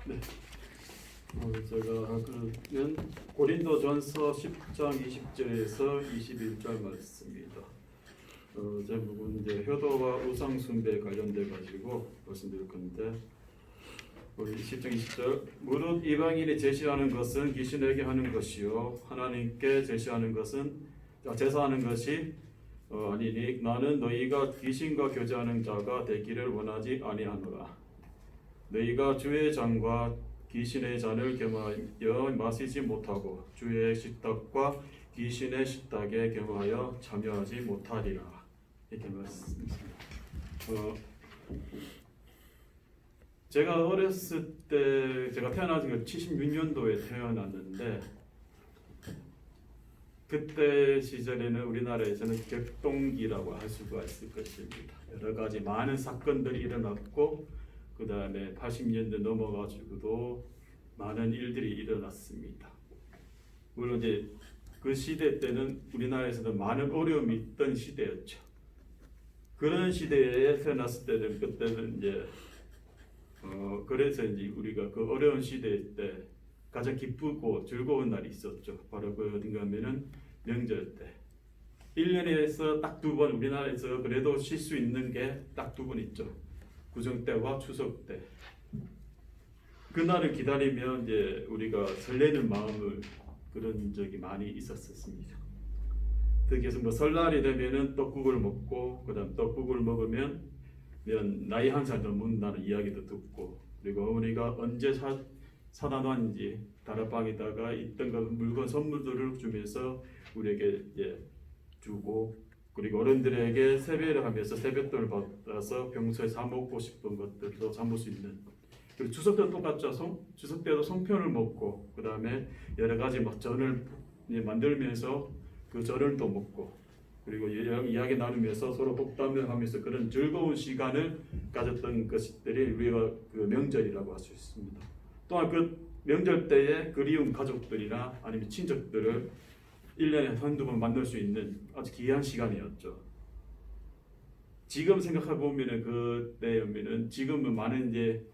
네. 제가 그러면 고린도전서 10장 20절에서 21절 말씀입니다. 제목은 이제 효도와 우상 숭배에 관련돼 가지고 말씀드릴 건데, 우리 10장 20절 무릇 이방인이 제시하는 것은 귀신에게 하는 것이요 하나님께 제시하는 것은 제사하는 것이 아니니 나는 너희가 귀신과 교제하는 자가 되기를 원하지 아니하노라. 너희가 주의 잔과 귀신의 잔을 겸하여 마시지 못하고 주의 식탁과 귀신의 식탁에 겸하여 참여하지 못하리라. 이렇게 말씀입니다. 제가 어렸을 때, 제가 태어난 게 76년도에 태어났는데, 그때 시절에는 우리나라에서는 격동기라고 할 수가 있을 것입니다. 여러 가지 많은 사건들이 일어났고, 그 다음에 80년대 넘어가지고도 많은 일들이 일어났습니다. 물론 이제 그 시대 때는 우리나라에서도 많은 어려움이 있던 시대였죠. 그런 시대에 태어났을 때는 그때는 이제 그래서 이제 우리가 그 어려운 시대 때 가장 기쁘고 즐거운 날이 있었죠. 바로 그 어딘가 하면은 명절 때. 1년에서 딱 2번 우리나라에서 그래도 쉴 수 있는 게 딱 2번 있죠. 구정 때와 추석 때. 그날을 기다리면 이제 우리가 설레는 마음을 그런 적이 많이 있었습니다. 특히 뭐 설날이 되면은 떡국을 먹고 그다음 떡국을 먹으면 나이 한 살 넘는다는 이야기도 듣고, 그리고 어머니가 언제 사다 놨는지 다락방에다가 있던 그 물건 선물들을 주면서 우리에게 이제 주고, 그리고 어른들에게 세배를 하면서 세뱃돈을 받아서 평소에 사 먹고 싶은 것들도 사 먹을 수 있는. 그리고 추석 때도 똑같죠. 추석 때도 송편을 먹고 그 다음에 여러 가지 막 전을 만들면서 그 전을 또 먹고, 그리고 이야기 나누면서 서로 복담을 하면서 그런 즐거운 시간을 가졌던 것들이 우리가 그 명절이라고 할 수 있습니다. 또한 그 명절 때에 그리운 가족들이나 아니면 친척들을 1년에 한두 번 만날 수 있는 아주 귀한 시간이었죠. 지금 생각해 보면은 그때면은 지금은 많은 이제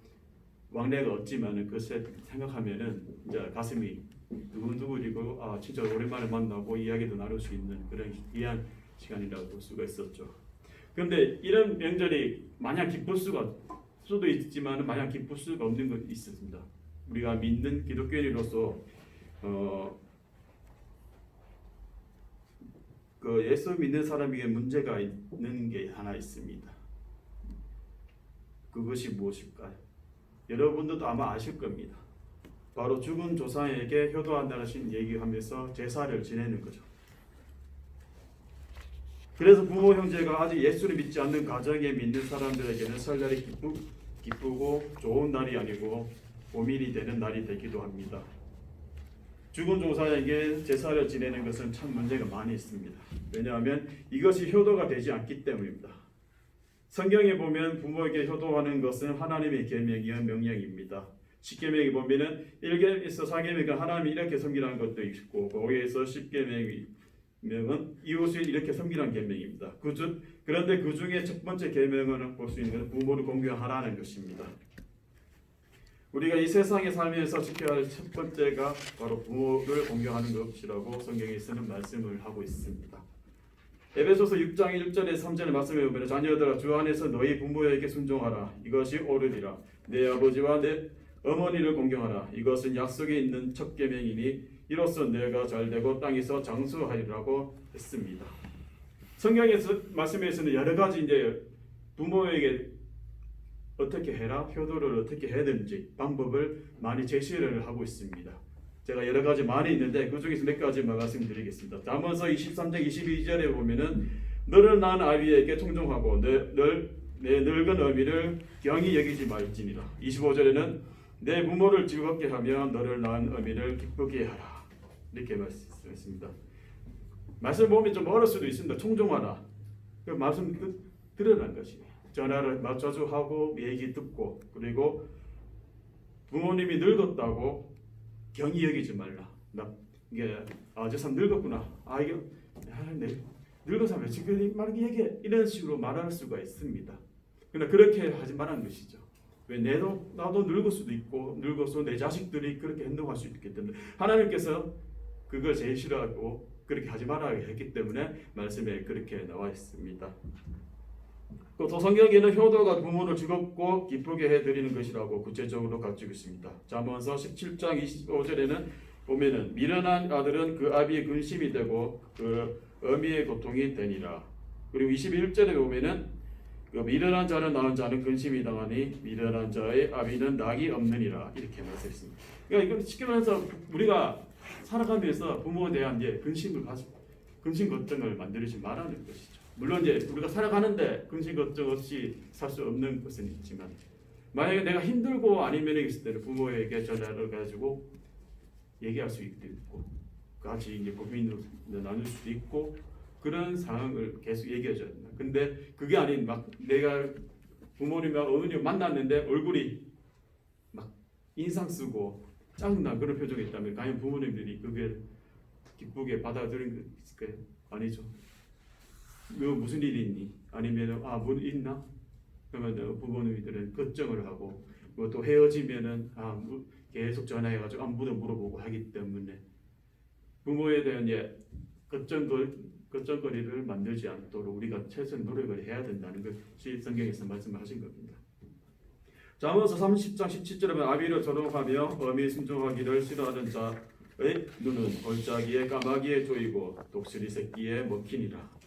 왕래가 없지만은 그 생각하면은 이제 가슴이 두근두근이고, 진짜 오랜만에 만나고 이야기도 나눌 수 있는 그런 귀한 시간이라고 볼 수가 있었죠. 그런데 이런 명절이 마냥 기쁠 수도 있지만 마냥 기쁠 수가 없는 것이 있습니다. 우리가 믿는 기독교인으로서 그 예수 믿는 사람에게 문제가 있는 게 하나 있습니다. 그것이 무엇일까요? 여러분들도 아마 아실 겁니다. 바로 죽은 조상에게 효도한다는 얘기하면서 제사를 지내는 거죠. 그래서 부모 형제가 아직 예수를 믿지 않는 가정에 믿는 사람들에게는 설날이 기쁘고 좋은 날이 아니고 고민이 되는 날이 되기도 합니다. 죽은 조상에게 제사를 지내는 것은 참 문제가 많이 있습니다. 왜냐하면 이것이 효도가 되지 않기 때문입니다. 성경에 보면 부모에게 효도하는 것은 하나님의 계명이요 명령입니다. 10계명에 보면은 1계명에서 4계명은 하나님이 이렇게 섬기라는 것도 있고, 5계명에서 10계명은 이웃을 이렇게 섬기라는 계명입니다. 그런데 그 중에 첫 번째 계명을 볼 수 있는 것은 부모를 공경하라는 것입니다. 우리가 이 세상에 살면서 지켜야 할 첫 번째가 바로 부모를 공경하는 것이라고 성경에서는 말씀을 하고 있습니다. 에베소서 6장 1절에 3절의 말씀에 보면 자녀들아 주 안에서 너희 부모에게 순종하라. 이것이 옳으리라. 내 아버지와 내 어머니를 공경하라. 이것은 약속에 있는 첫 계명이니 이로써 내가 잘되고 땅에서 장수하리라고 했습니다. 성경에서 말씀에서는 여러 가지 이제 부모에게 어떻게 해라, 효도를 어떻게 해야 되는지 방법을 많이 제시를 하고 있습니다. 제가 여러 가지 많이 있는데 그 중에서 몇 가지만 말씀드리겠습니다. 잠언서 23장 22절에 보면은 너를 낳은 아비에게 청종하고 내 늙은 어미를 경히 여기지 말지니라. 25절에는 내 부모를 즐겁게 하며 너를 낳은 어미를 기쁘게 하라. 이렇게 말씀했습니다. 말씀 보면 좀 어려울 수도 있습니다. 청종하라. 그 말씀 들으라는 것이에요. 전화를 자주 하고 얘기 듣고, 그리고 부모님이 늙었다고 경히 여기지 말라. 저 사람 늙었구나. 늙어서 왜 지금 말을 얘기해? 이런 식으로 말할 수가 있습니다. 그러나 그렇게 하지 말라는 것이죠. 왜 나도 늙을 수도 있고 늙어서 내 자식들이 그렇게 행동할 수 있기 때문에 하나님께서 그걸 제일 싫어하고 그렇게 하지 말아야 했기 때문에 말씀에 그렇게 나와 있습니다. 또 성경에는 효도가 부모를 즐겁고 기쁘게 해드리는 것이라고 구체적으로 가르치고 있습니다. 잠언서 17장 25절에는 보면은 미련한 아들은 그 아비의 근심이 되고 그 어미의 고통이 되니라. 그리고 21절에 보면은 그 미련한 자를 낳은 자는 근심이 당하니 미련한 자의 아비는 낙이 없느니라 이렇게 말씀했습니다. 그러니까 이건 쉽게 말해서 우리가 살아가면서 부모에 대한 근심 걱정을 만들지 말라는 것이죠. 물론 우리가 살아가는데 근심 걱정 없이 살 수 없는 것은 있지만 만약에 내가 힘들고 아니면 있을 때는 부모에게 전화를 가지고 얘기할 수 있고 같이 고민을 나눌 수도 있고 그런 상황을 계속 얘기해줘야 된다. 근데 그게 아닌 막 내가 부모님과 어머님 만났는데 얼굴이 막 인상 쓰고 짜증나 그런 표정이 있다면 과연 부모님들이 그게 기쁘게 받아들인 게 있을까요? 아니죠. 너 무슨 일이 있니? 아니면 뭐 있나? 그러면 부모님들은 걱정을 하고 또 헤어지면은 계속 전화해가지고 안부도 물어보고 하기 때문에 부모에 대한 걱정거리를 만들지 않도록 우리가 최선 노력을 해야 된다는 것이 성경에서 말씀하신 겁니다. 잠언서 30장 17절에 보면 아비를 조롱하며 어미 순종하기를 싫어하는 자의 눈은 골짜기에 까마귀에 조이고 독수리 새끼에 먹히니라.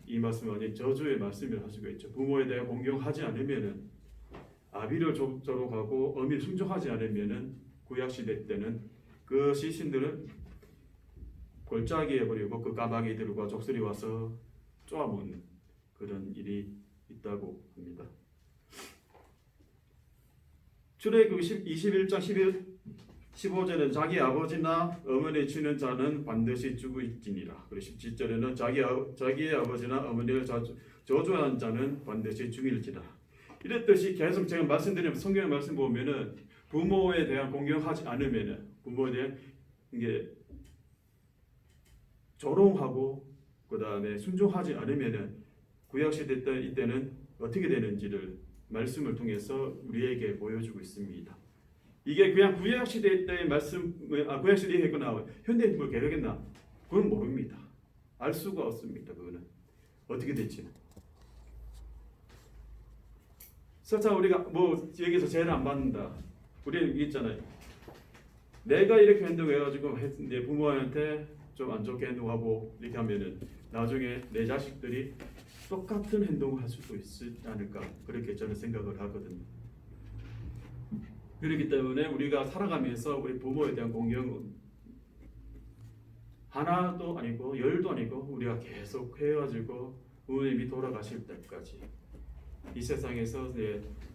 이 말씀은 저주의 말씀을 하시고 있죠. 부모에 대해 공경하지 않으면은 아비를 조롱하고 어미를 순종하지 않으면은 구약시대 때는 그 시신들은 골짜기에 버리고 그 까마귀들과 족술이 와서 쪼아먹는 그런 일이 있다고 합니다. 출애굽 21장 15절에는 자기 아버지나 어머니 치는 자는 반드시 죽을지니라. 그리고 17절에는 자기의 아버지나 어머니를 저주하는 자는 반드시 죽일지라. 이랬듯이 계속 제가 말씀드리면 성경의 말씀 보면은 부모에 대한 공경하지 않으면은 부모에 대한 조롱하고 그 다음에 순종하지 않으면은 구약시대 때 이때는 어떻게 되는지를 말씀을 통해서 우리에게 보여주고 있습니다. 이게 그냥 구약시대 때의 말씀, 구약시대에 했거나 현대에 뭘 개혁했나? 그건 모릅니다. 알 수가 없습니다. 그거는 어떻게 될지는. 설사 우리가 여기서 죄를 안 받는다. 우리는 있잖아요. 내가 이렇게 행동해가지고 내 부모한테 좀 안 좋게 행동하고 이렇게 하면은 나중에 내 자식들이 똑같은 행동을 할 수도 있지 않을까 그렇게 저는 생각을 하거든요. 그렇기 때문에 우리가 살아가면서 우리 부모에 대한 공경은 하나도 아니고 열도 아니고 우리가 계속 해가지고 부모님이 돌아가실 때까지 이 세상에서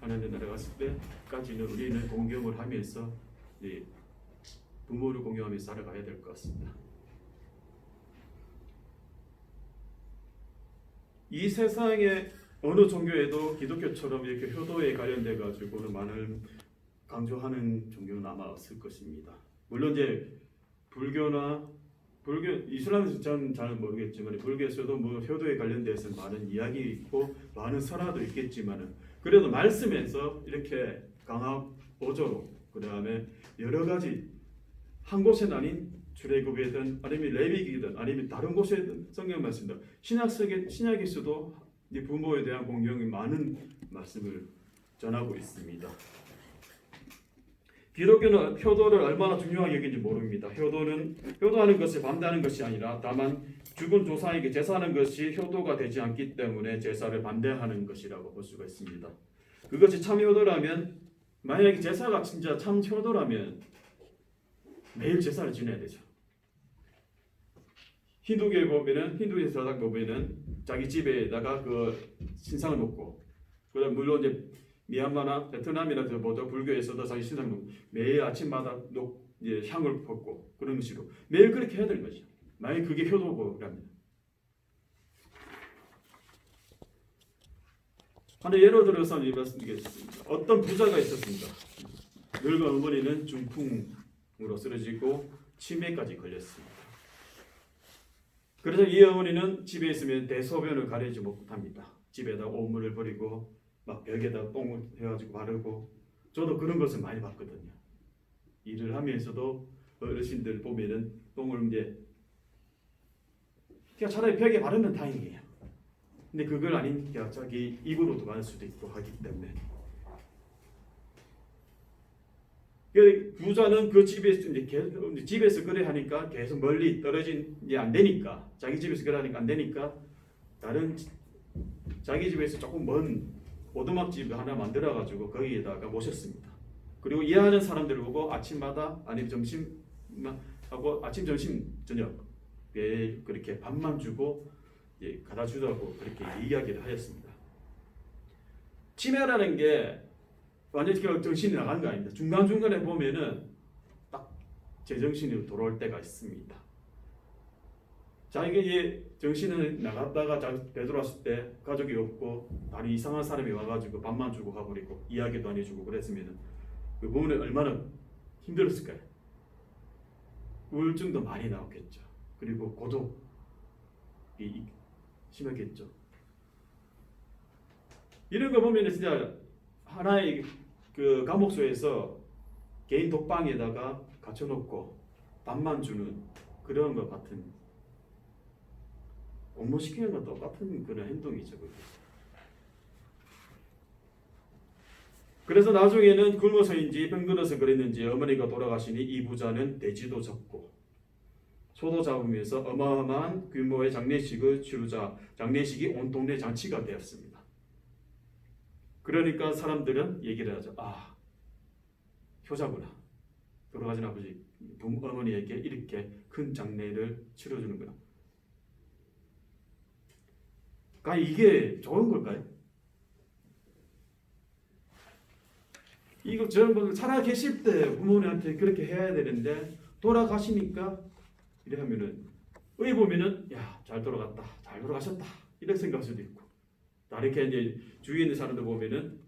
하나님 나라 갔을 때까지는 우리는 공경을 하면서 부모를 공경하면서 살아가야 될 것 같습니다. 이 세상에 어느 종교에도 기독교처럼 이렇게 효도에 관련돼 가지고는 많은 강조하는 종교는 아마 없을 것입니다. 물론 불교 이슬람에서 저는 잘 모르겠지만 불교에서도 효도에 관련돼서 많은 이야기 있고 많은 설화도 있겠지만은 그래도 말씀에서 이렇게 강화 보조로 그 다음에 여러 가지 한 곳에 아닌 출애굽이든 아니면 레위기든 아니면 다른 곳에든 성경 말씀들 신약에서도 부모에 대한 공경이 많은 말씀을 전하고 있습니다. 기독교는 효도를 얼마나 중요하게 여기는지 모릅니다. 효도하는 것을 반대하는 것이 아니라 다만 죽은 조상에게 제사하는 것이 효도가 되지 않기 때문에 제사를 반대하는 것이라고 볼 수가 있습니다. 그것이 참 효도라면 만약에 제사가 진짜 참 효도라면 매일 제사를 지내야 되죠. 힌두교에 보면은 힌두에서 보면은 자기 집에다가 그 신상을 놓고 그다음 물론 미얀마나 베트남이나 보다 불교에서도 자기 신상을 매일 아침마다 향을 붓고 그런 식으로 매일 그렇게 해야 되는 거죠. 만약 그게 효도고 그러면 하나 예를 들어서 말씀드리겠습니다. 어떤 부자가 있었습니다. 늙은 어머니는 중풍으로 쓰러지고 치매까지 걸렸습니다. 그래서 이 어머니는 집에 있으면 대소변을 가리지 못합니다. 집에다 오물을 버리고 막 벽에다 똥을 해가지고 바르고 저도 그런 것을 많이 봤거든요. 일을 하면서도 어르신들 보면은 똥을 이제 그냥 차라리 벽에 바르면 다행이에요. 근데 그걸 아니니까 자기 입으로도 받을 수도 있고 하기 때문에 그 부자는 그 집에서 이제 계속 집에서 그래 하니까 계속 멀리 떨어진 게 안 되니까 자기 집에서 그래 하니까 안 되니까 다른 자기 집에서 조금 먼 오두막집 하나 만들어 가지고 거기에다가 모셨습니다. 그리고 이해하는 사람들을 보고 아침마다 아니면 점심 하고 아침 점심 저녁 매일 그렇게 밥만 주고 가다 주라고 그렇게 이야기를 하였습니다. 치매라는 게 완전히 정신이 나가는 거 아닙니다. 중간중간에 보면은 딱 제정신으로 돌아올 때가 있습니다. 자기가 정신을 나갔다가 되돌아왔을 때 가족이 없고 다른 이상한 사람이 와가지고 밥만 주고 가버리고 이야기도 안 해주고 그랬으면은 그 부분에 얼마나 힘들었을까요? 우울증도 많이 나오겠죠. 그리고 고독이 심하겠죠. 이런 거 보면 진짜 하나의 그 감옥소에서 개인 독방에다가 갇혀놓고 밥만 주는 그런 것 같은 공모시키는 것 똑같은 그런 행동이죠. 그래서 나중에는 굶어서인지 병들어서 그랬는지 어머니가 돌아가시니 이 부자는 돼지도 잡고 소도 잡으면서 어마어마한 규모의 장례식을 치르자 장례식이 온 동네 잔치가 되었습니다. 그러니까 사람들은 얘기를 하죠. 아, 효자구나. 돌아가신 아버지 어머니에게 이렇게 큰 장례를 치러주는구나. 과연 이게 좋은 걸까요? 이거 저는 살아 계실 때 부모님한테 그렇게 해야 되는데 돌아가시니까 이래 하면은 의 보면은 야, 잘 돌아갔다, 잘 돌아가셨다 이렇게 생각할 수도 있고, 이렇게 이제 주위에 있는 사람들 보면은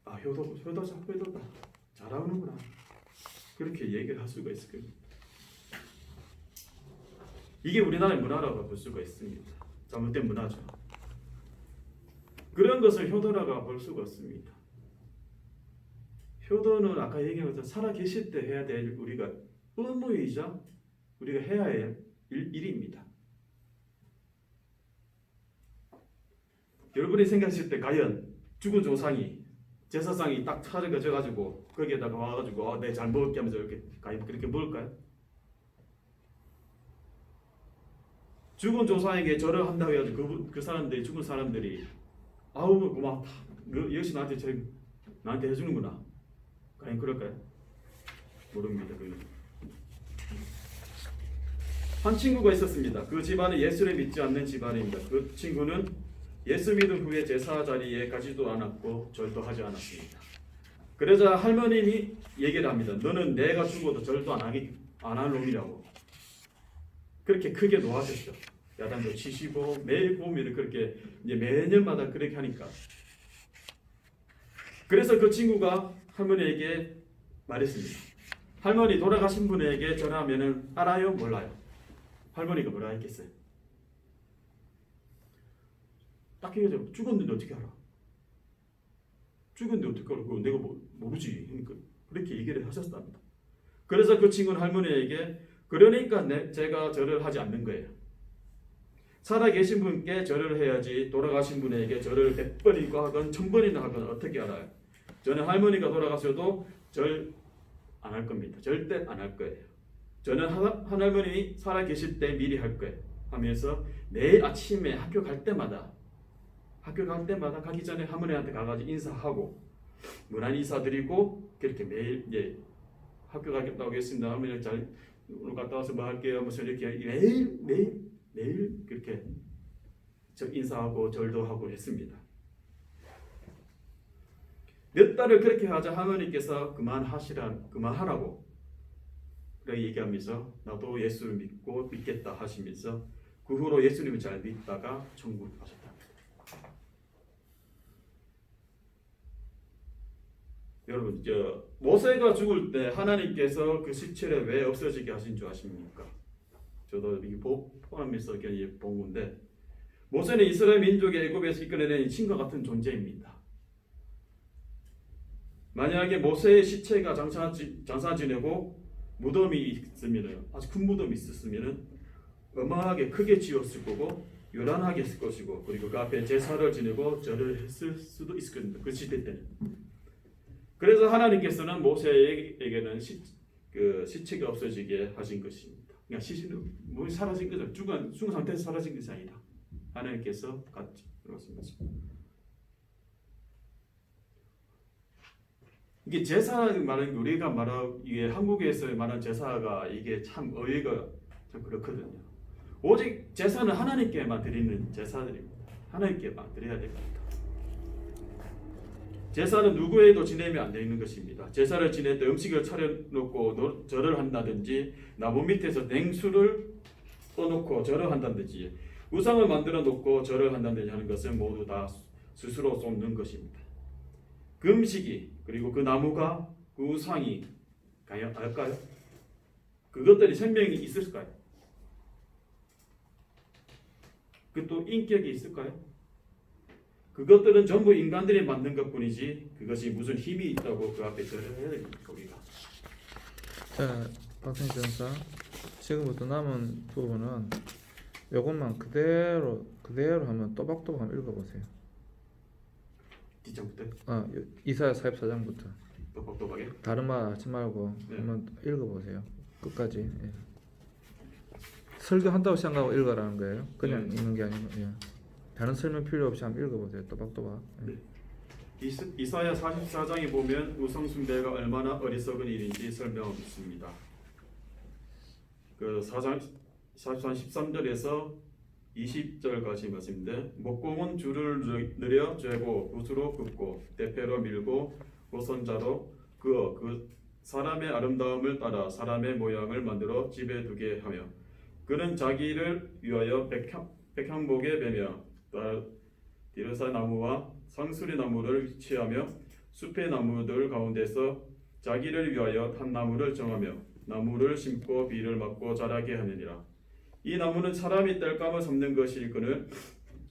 아, 효도다 잘하는구나 그렇게 얘기를 할 수가 있을 겁니다. 이게 우리나라의 문화라고 볼 수가 있습니다. 잘못된 문화죠. 그런 것을 효도라고 볼 수가 없습니다. 효도는 아까 얘기한 것처럼 살아 계실 때 해야 될 우리가 의무이자 우리가 해야 할 일입니다. 여러분이 생각하실 때 과연 죽은 조상이 제사상이 딱 차려져 가지고 거기에다가 와가지고 내 잘 먹을게 하면서 이렇게 과연 그렇게 먹을까요? 죽은 조상에게 절을 한다고 해가지고 그 사람들이 죽은 사람들이 아우 고맙다. 너 역시 나한테 해주는구나. 과연 그럴까요? 모릅니다. 한 친구가 있었습니다. 그 집안은 예수를 믿지 않는 집안입니다. 그 친구는 예수 믿은 후에 제사 자리에 가지도 않았고 절도 하지 않았습니다. 그러자 할머님이 얘기를 합니다. 너는 내가 죽어도 절도 안 할 놈이라고. 그렇게 크게 놓아줬죠. 야단도 치시고 매일 보면 그렇게 이제 매년마다 그렇게 하니까. 그래서 그 친구가 할머니에게 말했습니다. 할머니 돌아가신 분에게 전화하면은 알아요? 몰라요? 할머니가 뭐라 했겠어요? 딱 얘기하죠. 죽었는데 어떻게 알아? 죽었는데 어떻게 알아? 그거 내가 모르지. 그러니까 그렇게 얘기를 하셨답니다. 그래서 그 친구는 할머니에게 그러니까 제가 절을 하지 않는 거예요. 살아 계신 분께 절을 해야지 돌아가신 분에게 절을 100번이고 하건 1000번이나 하건 어떻게 알아요? 저는 할머니가 돌아가셔도 절 안 할 겁니다. 절대 안 할 거예요. 저는 할머니 살아 계실 때 미리 할 거예요. 하면서 매일 아침에 학교 갈 때마다 가기 전에 할머니한테 가가지고 인사하고 문안 인사드리고 그렇게 매일 이제 학교 가겠다 오겠습니다. 할머니 잘 오늘 갔다 와서 뭐 할게요. 무슨 이렇게 매일 그렇게 인사하고 절도 하고 했습니다. 몇 달을 그렇게 하자 할머니께서 그만하라고 그렇게 얘기하면서 나도 예수를 믿겠다 하시면서 그 후로 예수님을 잘 믿다가 천국 가셨답니다. 여러분, 모세가 죽을 때 하나님께서 그 시체를 왜 없어지게 하신 줄 아십니까? 저도 이 포함해서 본 건데 모세는 이스라엘 민족의 애굽에서 이끌어낸 신과 같은 존재입니다. 만약에 모세의 시체가 장사 지내고 무덤이 있으면, 아주 큰 무덤이 있었으면 어마하게 크게 지었을 거고 요란하게 했을 것이고, 그리고 그 앞에 제사를 지내고 절을 했을 수도 있을 겁니다. 그 시대 때는. 그래서 하나님께서는 모세에게는 시체가 없어지게 하신 것입니다. 그러니까 시신은 뭐 사라진 거죠. 죽은 상태에서 사라진 것이 아니다. 하나님께서 같이 그렇습니다. 이게 제사 말하는 게 우리가 말하고 이게 한국에서 말하는 제사가 이게 참 어휘가 좀 그렇거든요. 오직 제사는 하나님께만 드리는 제사들입니다. 하나님께만 드려야 됩니다. 제사는 누구에도 지내면 안 되는 것입니다. 제사를 지낼 때 음식을 차려놓고 절을 한다든지, 나무 밑에서 냉수를 떠놓고 절을 한다든지, 우상을 만들어 놓고 절을 한다든지 하는 것은 모두 다 스스로 쏟는 것입니다. 그 음식이, 그리고 그 나무가, 그 우상이 알까요? 그것들이 생명이 있을까요? 그 또 인격이 있을까요? 그것들은 전부 인간들이 만든 것뿐이지 그것이 무슨 힘이 있다고 그 앞에 절을 해야 됩니까 우리가? 자, 박승희 전사, 지금부터 남은 부분은 요것만 그대로 한번 또박또박 한번 읽어보세요. 뒷장부터? 이사야 44장부터 또박또박에? 다른 말 하지 말고 한번 읽어보세요. 끝까지. 예. 설교한다고 생각하고 읽으라는 거예요. 그냥 읽는 게 아니고. 예. 다른 설명 필요 없이 한번 읽어보세요. 또박또박. 예. 이사야 44장에 보면 우상 숭배가 얼마나 어리석은 일인지 설명했습니다. 그 4장 44장 13절에서 20절까지 말씀인데, 목공은 줄을 늘여 죄고 붓으로 긋고 대패로 밀고 고선자로 그어 그 사람의 아름다움을 따라 사람의 모양을 만들어 집에 두게 하며, 그는 자기를 위하여 백향목에 매며 디르사 나무와 상수리 나무를 취하며 숲의 나무들 가운데서 자기를 위하여 한 나무를 정하며 나무를 심고 비를 맞고 자라게 하느니라. 이 나무는 사람이 땔감을 삼는 것이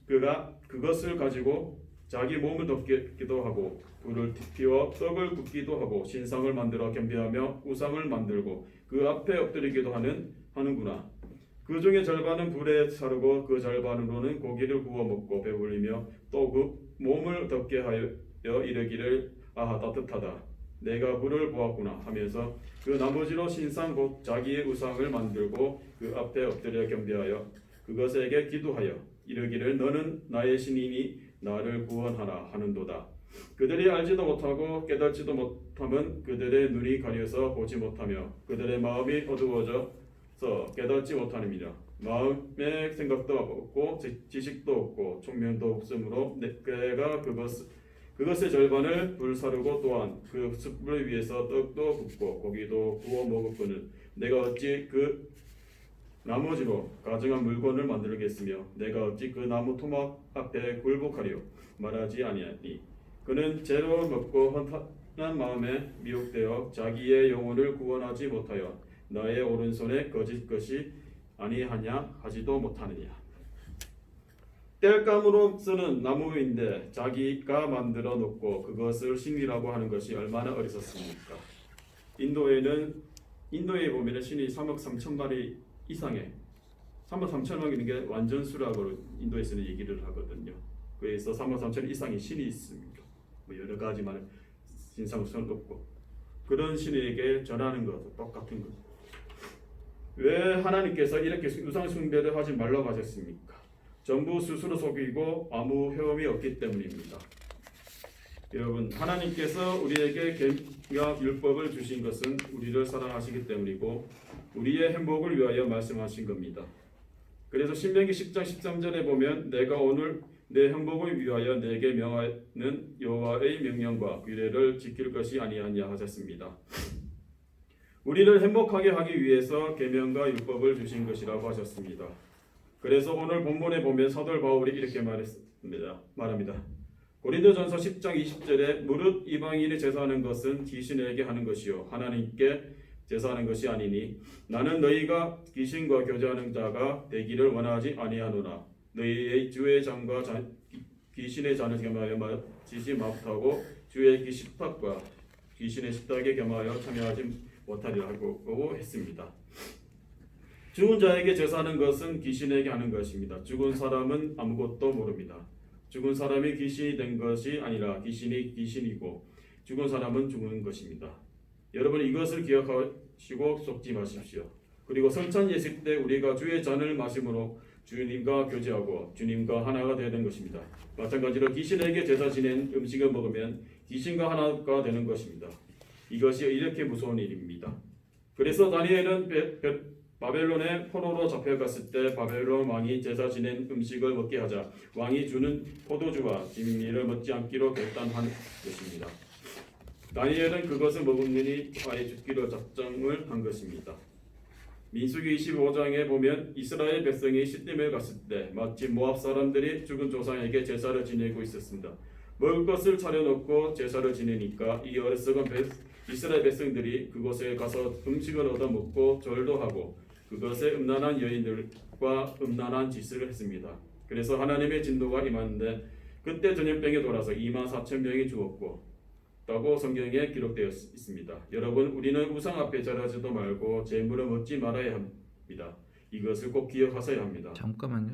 그가 그것을 가지고 자기 몸을 덮기도 하고 불을 피워 떡을 굽기도 하고 신상을 만들어 겸비하며 우상을 만들고 그 앞에 엎드리기도 하는구나. 그 중에 절반은 불에 사르고 그 절반으로는 고기를 구워 먹고 배불리며 또 그 몸을 덮게 하여 이르기를 아하 따뜻하다 내가 불을 보았구나 하면서 그 나머지로 신상 곧 자기의 우상을 만들고 그 앞에 엎드려 겸비하여 그것에게 기도하여 이르기를 너는 나의 신이니 나를 구원하라 하는도다. 그들이 알지도 못하고 깨닫지도 못하면 그들의 눈이 가려서 보지 못하며 그들의 마음이 어두워져서 깨닫지 못하느니라. 마음의 생각도 없고 지식도 없고 총명도 없으므로 내가 그것의 절반을 불사르고 또한 그 숯불 위에서 떡도 굽고 고기도 구워 먹었거늘 내가 어찌 그 나머지로 가증한 물건을 만들겠으며 내가 어찌 그 나무 토막 앞에 굴복하리요 말하지 아니하니 그는 죄로 먹고 헌탄한 마음에 미혹되어 자기의 영혼을 구원하지 못하여 나의 오른손에 거짓 것이 아니하냐 하지도 못하느냐. 땔감으로 쓰는 나무인데 자기가 만들어 놓고 그것을 신이라고 하는 것이 얼마나 어리석습니까? 인도에 보면 신이 3억 3천 마리 이상의 3억 3천 마리는 게 완전수라고 인도에서는 얘기를 하거든요. 그래서 3억 3천 이상의 신이 있습니다. 뭐 여러 가지 말 신상수는 없고 그런 신에게 전하는 것도 똑같은 거죠. 왜 하나님께서 이렇게 우상 숭배를 하지 말라고 하셨습니까? 전부 스스로 속이고 아무 헤엄이 없기 때문입니다. 여러분, 하나님께서 우리에게 계명과 율법을 주신 것은 우리를 사랑하시기 때문이고 우리의 행복을 위하여 말씀하신 겁니다. 그래서 신명기 10장 13절에 보면 내가 오늘 내 행복을 위하여 내게 명하는 여호와의 명령과 규례를 지킬 것이 아니하냐 하셨습니다. 우리를 행복하게 하기 위해서 계명과 율법을 주신 것이라고 하셨습니다. 그래서 오늘 본문에 보면 사도 바울이 이렇게 말합니다. 고린도전서 10장 20절에 무릇 이방인이 제사하는 것은 귀신에게 하는 것이요 하나님께 제사하는 것이 아니니 나는 너희가 귀신과 교제하는 자가 되기를 원하지 아니하노라. 너희의 주의 장과 귀신의 잔을 겸하여 마시지 못하고 주의 식탁과 귀신의 식탁에 겸하여 참여하지 못하리라고 했습니다. 죽은 자에게 제사하는 것은 귀신에게 하는 것입니다. 죽은 사람은 아무것도 모릅니다. 죽은 사람이 귀신이 된 것이 아니라 귀신이 귀신이고 죽은 사람은 죽은 것입니다. 여러분 이것을 기억하시고 속지 마십시오. 그리고 성찬 예식 때 우리가 주의 잔을 마심으로 주님과 교제하고 주님과 하나가 되는 것입니다. 마찬가지로 귀신에게 제사 지낸 음식을 먹으면 귀신과 하나가 되는 것입니다. 이것이 이렇게 무서운 일입니다. 그래서 다니엘은 바벨론에 포로로 잡혀갔을 때 바벨론 왕이 제사 지낸 음식을 먹게 하자 왕이 주는 포도주와 진미를 먹지 않기로 결단한 것입니다. 다니엘은 그것을 먹으니 아예 죽기로 작정을 한 것입니다. 민수기 25장에 보면 이스라엘 백성이 시딤에 갔을 때 마치 모압 사람들이 죽은 조상에게 제사를 지내고 있었습니다. 먹을 것을 차려놓고 제사를 지내니까 이 어리석은 이스라엘 백성들이 그곳에 가서 음식을 얻어먹고 절도 하고 그것에 음란한 여인들과 음란한 짓을 했습니다. 그래서 하나님의 진노가 임하는데 그때 전염병이 돌아서 24,000명이 죽었고 라고 성경에 기록되어 있습니다. 여러분 우리는 우상 앞에 절하지도 말고 재물을 먹지 말아야 합니다. 이것을 꼭 기억하셔야 합니다. 잠깐만요.